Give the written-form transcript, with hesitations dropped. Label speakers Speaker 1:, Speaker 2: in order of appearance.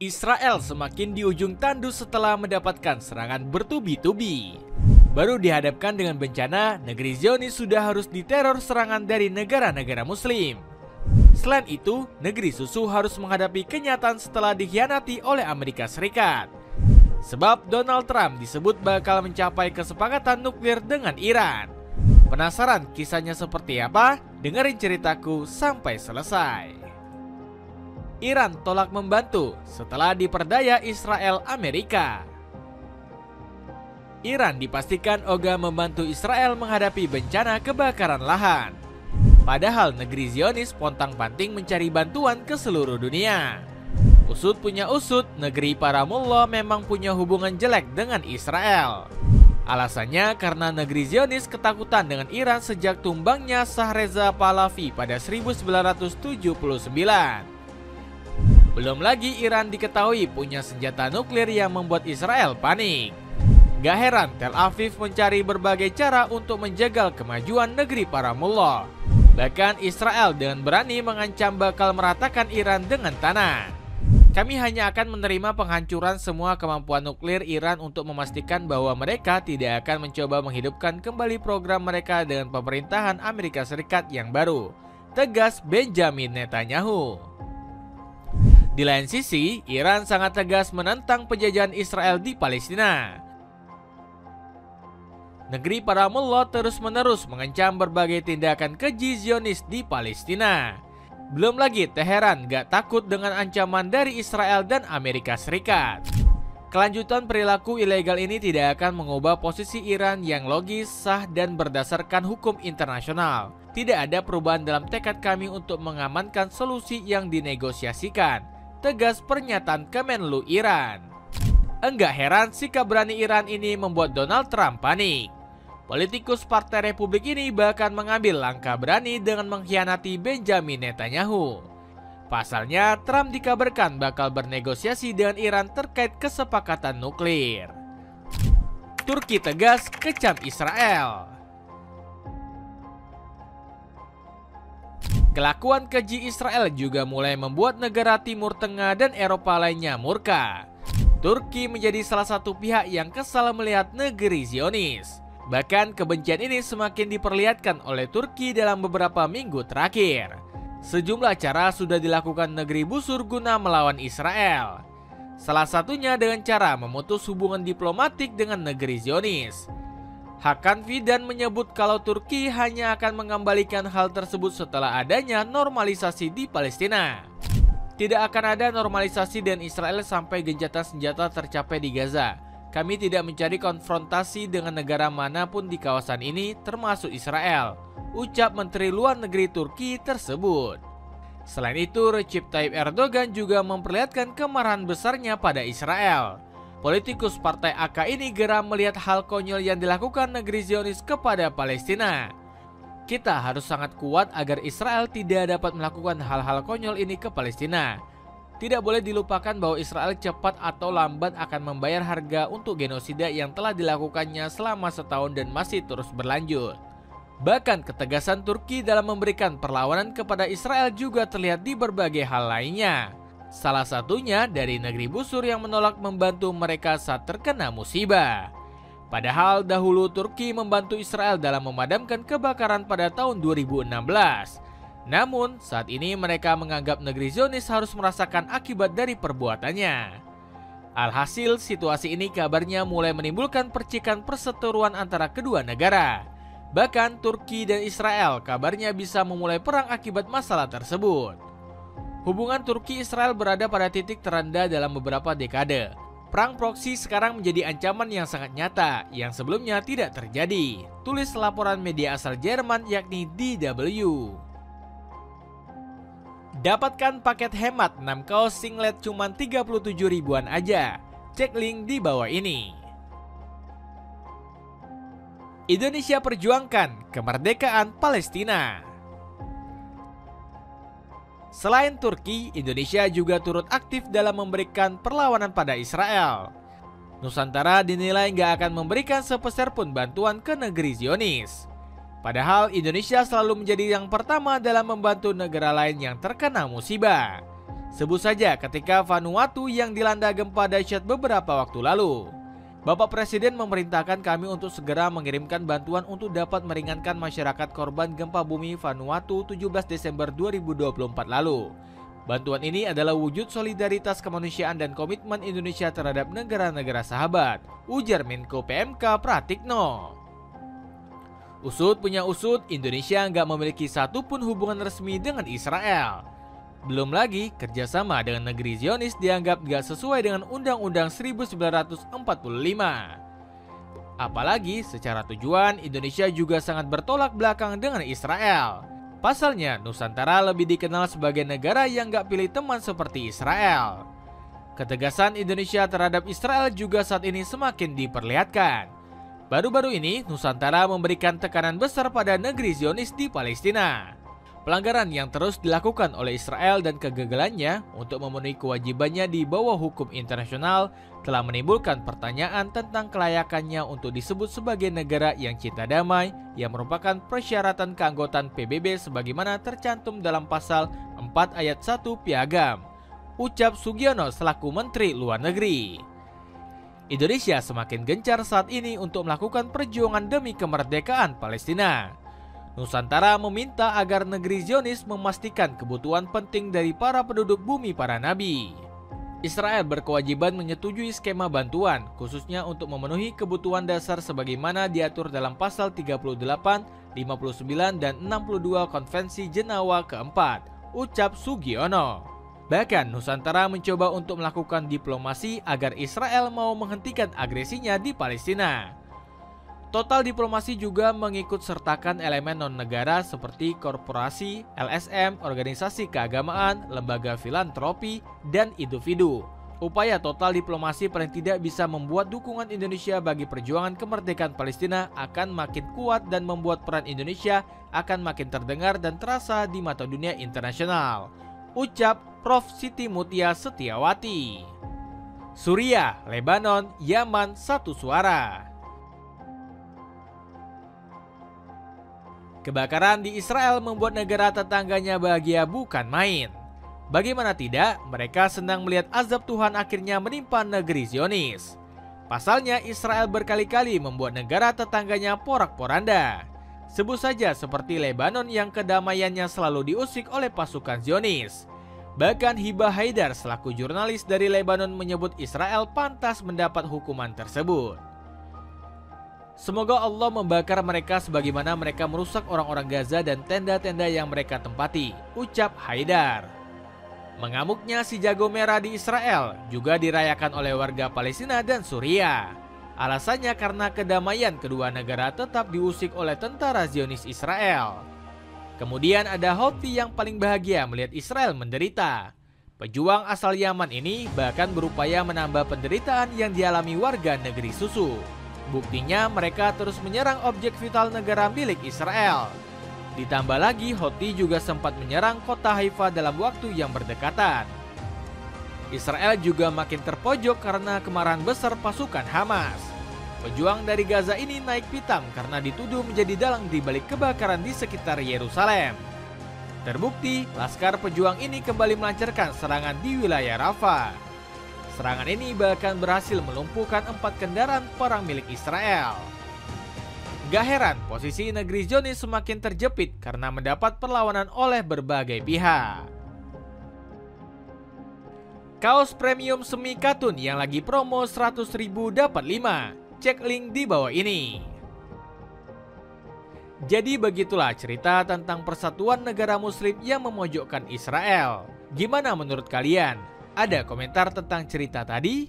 Speaker 1: Israel semakin di ujung tandus setelah mendapatkan serangan bertubi-tubi. Baru dihadapkan dengan bencana, negeri Zionis sudah harus diteror serangan dari negara-negara muslim. Selain itu, negeri susu harus menghadapi kenyataan setelah dikhianati oleh Amerika Serikat. Sebab Donald Trump disebut bakal mencapai kesepakatan nuklir dengan Iran. Penasaran kisahnya seperti apa? Dengerin ceritaku sampai selesai. Iran tolak membantu setelah diperdaya Israel Amerika. Iran dipastikan ogah membantu Israel menghadapi bencana kebakaran lahan. Padahal negeri Zionis pontang-panting mencari bantuan ke seluruh dunia. Usut punya usut, negeri para mullah memang punya hubungan jelek dengan Israel. Alasannya karena negeri Zionis ketakutan dengan Iran sejak tumbangnya Shah Reza Pahlavi pada 1979. Belum lagi Iran diketahui punya senjata nuklir yang membuat Israel panik. Gak heran Tel Aviv mencari berbagai cara untuk menjegal kemajuan negeri para mullah. Bahkan Israel dengan berani mengancam bakal meratakan Iran dengan tanah. Kami hanya akan menerima penghancuran semua kemampuan nuklir Iran untuk memastikan bahwa mereka tidak akan mencoba menghidupkan kembali program mereka dengan pemerintahan Amerika Serikat yang baru, tegas Benjamin Netanyahu. Di lain sisi, Iran sangat tegas menentang penjajahan Israel di Palestina. Negeri para mullah terus-menerus mengancam berbagai tindakan keji Zionis di Palestina. Belum lagi Teheran gak takut dengan ancaman dari Israel dan Amerika Serikat. Kelanjutan perilaku ilegal ini tidak akan mengubah posisi Iran yang logis, sah, dan berdasarkan hukum internasional. Tidak ada perubahan dalam tekad kami untuk mengamankan solusi yang dinegosiasikan, tegas pernyataan Kemenlu Iran. Enggak heran sikap berani Iran ini membuat Donald Trump panik. Politikus Partai Republik ini bahkan mengambil langkah berani dengan mengkhianati Benjamin Netanyahu. Pasalnya, Trump dikabarkan bakal bernegosiasi dengan Iran terkait kesepakatan nuklir. Turki tegas kecam Israel. Kelakuan keji Israel juga mulai membuat negara Timur Tengah dan Eropa lainnya murka. Turki menjadi salah satu pihak yang kesal melihat negeri Zionis. Bahkan kebencian ini semakin diperlihatkan oleh Turki dalam beberapa minggu terakhir. Sejumlah cara sudah dilakukan negeri busur guna melawan Israel. Salah satunya dengan cara memutus hubungan diplomatik dengan negeri Zionis. Hakan Fidan menyebut kalau Turki hanya akan mengembalikan hal tersebut setelah adanya normalisasi di Palestina. Tidak akan ada normalisasi dengan Israel sampai gencatan senjata tercapai di Gaza. Kami tidak mencari konfrontasi dengan negara manapun di kawasan ini, termasuk Israel, ucap Menteri Luar Negeri Turki tersebut. Selain itu, Recep Tayyip Erdogan juga memperlihatkan kemarahan besarnya pada Israel. Politikus Partai AK ini geram melihat hal konyol yang dilakukan negeri Zionis kepada Palestina. Kita harus sangat kuat agar Israel tidak dapat melakukan hal-hal konyol ini ke Palestina. Tidak boleh dilupakan bahwa Israel cepat atau lambat akan membayar harga untuk genosida yang telah dilakukannya selama setahun dan masih terus berlanjut. Bahkan ketegasan Turki dalam memberikan perlawanan kepada Israel juga terlihat di berbagai hal lainnya. Salah satunya dari negeri busur yang menolak membantu mereka saat terkena musibah. Padahal dahulu Turki membantu Israel dalam memadamkan kebakaran pada tahun 2016. Namun, saat ini mereka menganggap negeri Zionis harus merasakan akibat dari perbuatannya. Alhasil, situasi ini kabarnya mulai menimbulkan percikan perseteruan antara kedua negara. Bahkan, Turki dan Israel kabarnya bisa memulai perang akibat masalah tersebut. Hubungan Turki-Israel berada pada titik terendah dalam beberapa dekade. Perang proksi sekarang menjadi ancaman yang sangat nyata, yang sebelumnya tidak terjadi. Tulis laporan media asal Jerman yakni DW. Dapatkan paket hemat 6 kaos singlet cuma 37 ribuan aja. Cek link di bawah ini. Indonesia perjuangkan kemerdekaan Palestina. Selain Turki, Indonesia juga turut aktif dalam memberikan perlawanan pada Israel. Nusantara dinilai nggak akan memberikan sepeser pun bantuan ke negeri Zionis. Padahal Indonesia selalu menjadi yang pertama dalam membantu negara lain yang terkena musibah. Sebut saja ketika Vanuatu yang dilanda gempa dahsyat beberapa waktu lalu. Bapak Presiden memerintahkan kami untuk segera mengirimkan bantuan untuk dapat meringankan masyarakat korban gempa bumi Vanuatu 17 Desember 2024 lalu. Bantuan ini adalah wujud solidaritas kemanusiaan dan komitmen Indonesia terhadap negara-negara sahabat, ujar Menko PMK Pratikno. Usut punya usut, Indonesia nggak memiliki satupun hubungan resmi dengan Israel. Belum lagi, kerjasama dengan negeri Zionis dianggap nggak sesuai dengan Undang-Undang 1945. Apalagi secara tujuan, Indonesia juga sangat bertolak belakang dengan Israel. Pasalnya, Nusantara lebih dikenal sebagai negara yang gak pilih teman seperti Israel. Ketegasan Indonesia terhadap Israel juga saat ini semakin diperlihatkan. Baru-baru ini, Nusantara memberikan tekanan besar pada negeri Zionis di Palestina. Pelanggaran yang terus dilakukan oleh Israel dan kegagalannya untuk memenuhi kewajibannya di bawah hukum internasional telah menimbulkan pertanyaan tentang kelayakannya untuk disebut sebagai negara yang cinta damai yang merupakan persyaratan keanggotaan PBB sebagaimana tercantum dalam pasal 4 ayat 1 Piagam, ucap Sugiono selaku Menteri Luar Negeri. Indonesia semakin gencar saat ini untuk melakukan perjuangan demi kemerdekaan Palestina. Nusantara meminta agar negeri Zionis memastikan kebutuhan penting dari para penduduk bumi para nabi. Israel berkewajiban menyetujui skema bantuan, khususnya untuk memenuhi kebutuhan dasar sebagaimana diatur dalam pasal 38, 59, dan 62 Konvensi Jenewa keempat, ucap Sugiono. Bahkan Nusantara mencoba untuk melakukan diplomasi agar Israel mau menghentikan agresinya di Palestina. Total diplomasi juga mengikut sertakan elemen non-negara seperti korporasi, LSM, organisasi keagamaan, lembaga filantropi, dan individu. Upaya total diplomasi paling tidak bisa membuat dukungan Indonesia bagi perjuangan kemerdekaan Palestina akan makin kuat dan membuat peran Indonesia akan makin terdengar dan terasa di mata dunia internasional, ucap Prof. Siti Mutia Setiawati. Suriah, Lebanon, Yaman, satu suara. Kebakaran di Israel membuat negara tetangganya bahagia bukan main. Bagaimana tidak, mereka senang melihat azab Tuhan akhirnya menimpa negeri Zionis. Pasalnya, Israel berkali-kali membuat negara tetangganya porak-poranda. Sebut saja seperti Lebanon yang kedamaiannya selalu diusik oleh pasukan Zionis. Bahkan Hibah Haidar selaku jurnalis dari Lebanon menyebut Israel pantas mendapat hukuman tersebut. Semoga Allah membakar mereka sebagaimana mereka merusak orang-orang Gaza dan tenda-tenda yang mereka tempati, ucap Haidar. Mengamuknya si jago merah di Israel juga dirayakan oleh warga Palestina dan Suriah. Alasannya karena kedamaian kedua negara tetap diusik oleh tentara Zionis Israel. Kemudian ada Houthi yang paling bahagia melihat Israel menderita. Pejuang asal Yaman ini bahkan berupaya menambah penderitaan yang dialami warga negeri susu. Buktinya mereka terus menyerang objek vital negara milik Israel. Ditambah lagi Houthi juga sempat menyerang kota Haifa dalam waktu yang berdekatan. Israel juga makin terpojok karena kemarahan besar pasukan Hamas. Pejuang dari Gaza ini naik pitam karena dituduh menjadi dalang di balik kebakaran di sekitar Yerusalem. Terbukti, laskar pejuang ini kembali melancarkan serangan di wilayah Rafah. Serangan ini bahkan berhasil melumpuhkan 4 kendaraan perang milik Israel. Gak heran posisi negeri Zionis semakin terjepit karena mendapat perlawanan oleh berbagai pihak. Kaos premium semi katun yang lagi promo 100.000 dapat 5. Cek link di bawah ini. Jadi begitulah cerita tentang persatuan negara muslim yang memojokkan Israel. Gimana menurut kalian? Ada komentar tentang cerita tadi?